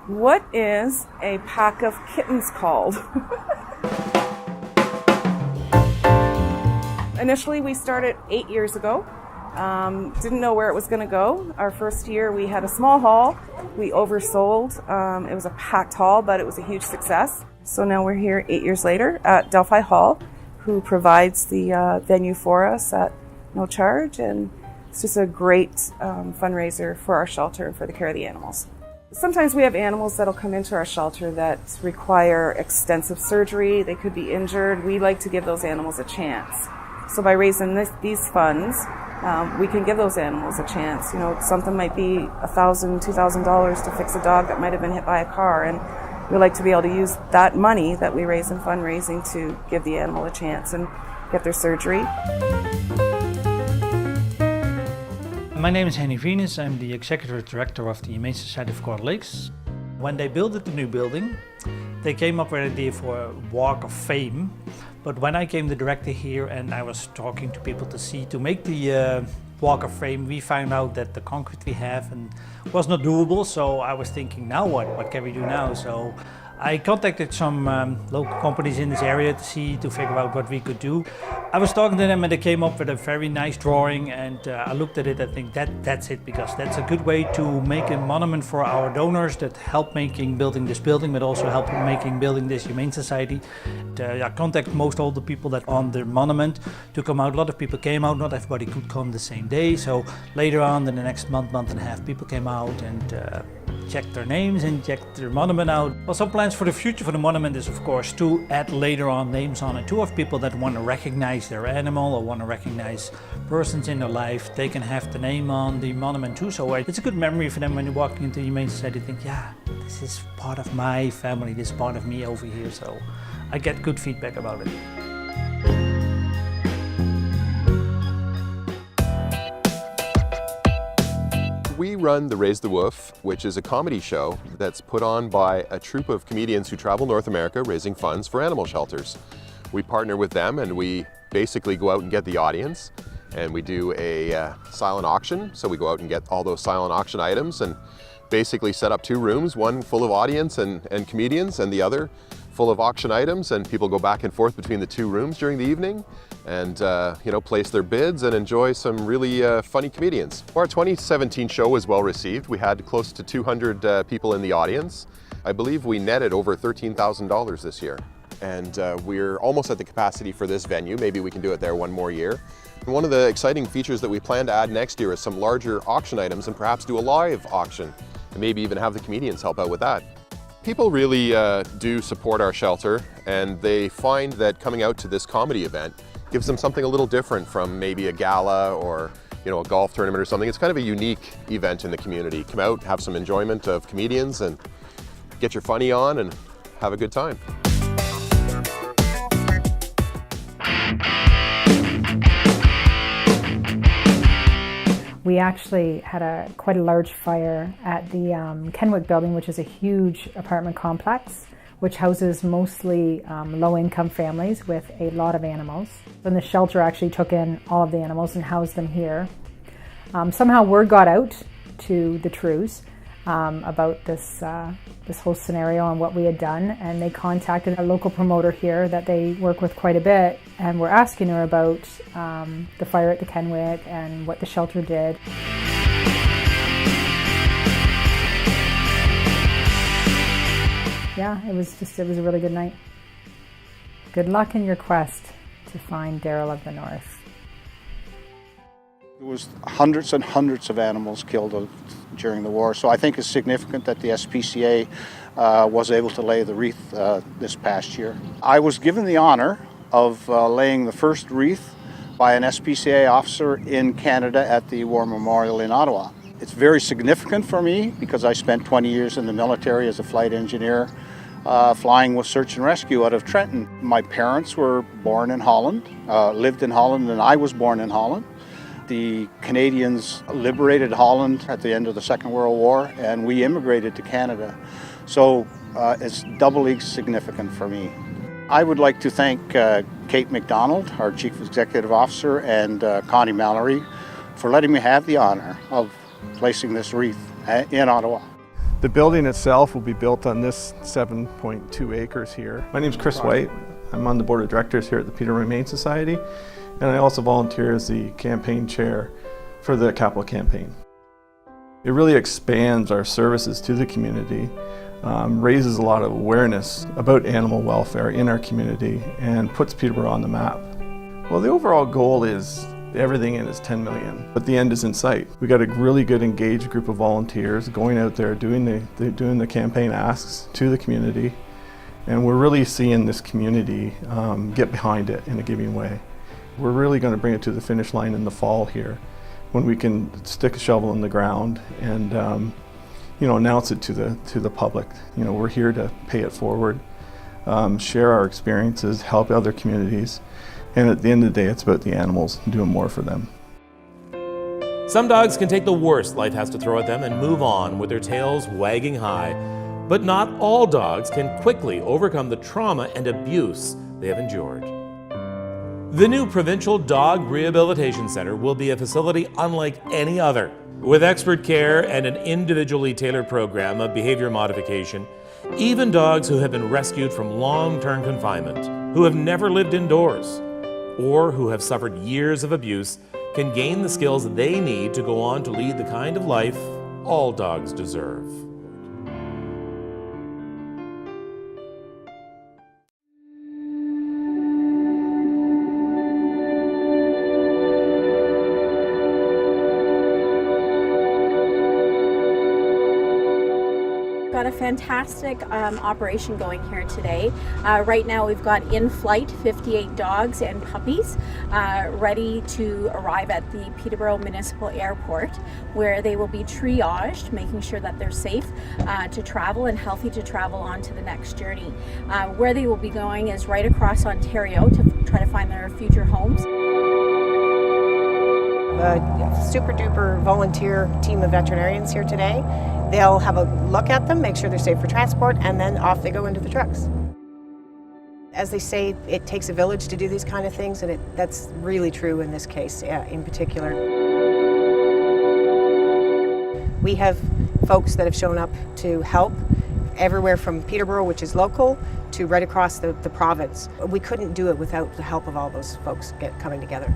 What is a pack of kittens called? Initially, we started 8 years ago. Didn't know where it was going to go. Our first year, we had a small hall. We oversold. It was a packed hall, but it was a huge success. So now we're here 8 years later at Delphi Hall, who provides the venue for us at no charge. And it's just a great fundraiser for our shelter and for the care of the animals. Sometimes we have animals that'll come into our shelter that require extensive surgery. They could be injured. We like to give those animals a chance. So by raising these funds, we can give those animals a chance. You know, something might be $1,000, $2,000 to fix a dog that might have been hit by a car, and we like to be able to use that money that we raise in fundraising to give the animal a chance and get their surgery. My name is Henny Venus. I'm the Executive Director of the Humane Society of Coeur Lakes. When they built the new building, they came up with an idea for a walk of fame. But when I came the director here and I was talking to people to make the walk of fame, we found out that the concrete we have was not doable. So I was thinking, now what? What can we do now? So I contacted some local companies in this area to figure out what we could do. I was talking to them and they came up with a very nice drawing, and I looked at it. I think that's it, because that's a good way to make a monument for our donors that help building this building, but also help building this humane society. I contacted most all the people that on the monument to come out. A lot of people came out. Not everybody could come the same day. So later on, in the next month and a half, people came out and checked their names and checked their monument out. Well, some plans for the future for the monument is, of course, to add later on names on it too of people that want to recognize their animal or want to recognize persons in their life. They can have the name on the monument too. So it's a good memory for them when you're walking into the Humane Society. Think, yeah, this is part of my family. This is part of me over here. So I get good feedback about it. We run the Raise the Woof, which is a comedy show that's put on by a troupe of comedians who travel North America raising funds for animal shelters. We partner with them and we basically go out and get the audience, and we do a silent auction. So we go out and get all those silent auction items and basically set up two rooms, one full of audience and comedians and the other full of auction items, and people go back and forth between the two rooms during the evening and place their bids and enjoy some really funny comedians. Our 2017 show was well received. We had close to 200 people in the audience. I believe we netted over $13,000 this year, and we're almost at the capacity for this venue. Maybe we can do it there one more year. And one of the exciting features that we plan to add next year is some larger auction items, and perhaps do a live auction and maybe even have the comedians help out with that. People really do support our shelter, and they find that coming out to this comedy event gives them something a little different from maybe a gala or a golf tournament or something. It's kind of a unique event in the community. Come out, have some enjoyment of comedians, and get your funny on and have a good time. We actually had quite a large fire at the Kenwood building, which is a huge apartment complex, which houses mostly low-income families with a lot of animals. And the shelter actually took in all of the animals and housed them here. Somehow word got out to the Trews about this whole scenario and what we had done, and they contacted a local promoter here that they work with quite a bit, and were asking her about the fire at the Kenwood and what the shelter did. Yeah, it was a really good night. Good luck in your quest to find Daryl of the North. There was hundreds and hundreds of animals killed during the war, so I think it's significant that the SPCA was able to lay the wreath this past year. I was given the honor of laying the first wreath by an SPCA officer in Canada at the War Memorial in Ottawa. It's very significant for me because I spent 20 years in the military as a flight engineer, flying with search and rescue out of Trenton. My parents were born in Holland, lived in Holland, and I was born in Holland. The Canadians liberated Holland at the end of the Second World War, and we immigrated to Canada. So it's doubly significant for me. I would like to thank Kate MacDonald, our Chief Executive Officer, and Connie Mallory for letting me have the honor of placing this wreath in Ottawa. The building itself will be built on this 7.2 acres here. My name is Chris White. I'm on the board of directors here at the Peterborough Humane Society, and I also volunteer as the campaign chair for the capital campaign. It really expands our services to the community, raises a lot of awareness about animal welfare in our community, and puts Peterborough on the map. Well, the overall goal is everything in is 10 million, but the end is in sight. We got a really good engaged group of volunteers going out there doing the campaign asks to the community, and we're really seeing this community get behind it in a giving way. We're really going to bring it to the finish line in the fall here, when we can stick a shovel in the ground and announce it to the public. We're here to pay it forward, share our experiences, help other communities, and at the end of the day, it's about the animals and doing more for them. Some dogs can take the worst life has to throw at them and move on with their tails wagging high, but not all dogs can quickly overcome the trauma and abuse they have endured. The new Provincial Dog Rehabilitation Center will be a facility unlike any other, with expert care and an individually tailored program of behavior modification. Even dogs who have been rescued from long-term confinement, who have never lived indoors, or who have suffered years of abuse can gain the skills they need to go on to lead the kind of life all dogs deserve. Got a fantastic operation going here today. Right now we've got in flight 58 dogs and puppies ready to arrive at the Peterborough Municipal Airport, where they will be triaged, making sure that they're safe to travel and healthy to travel on to the next journey. Where they will be going is right across Ontario to try to find their future homes. A super duper volunteer team of veterinarians here today. They'll have a look at them, make sure they're safe for transport, and then off they go into the trucks. As they say, it takes a village to do these kind of things, and that's really true in this case in particular. We have folks that have shown up to help everywhere from Peterborough, which is local, to right across the province. We couldn't do it without the help of all those folks coming together.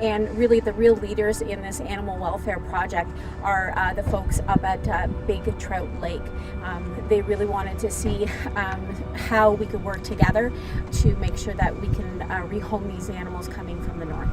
And really the real leaders in this animal welfare project are the folks up at Big Trout Lake. They really wanted to see how we could work together to make sure that we can rehome these animals coming from the north.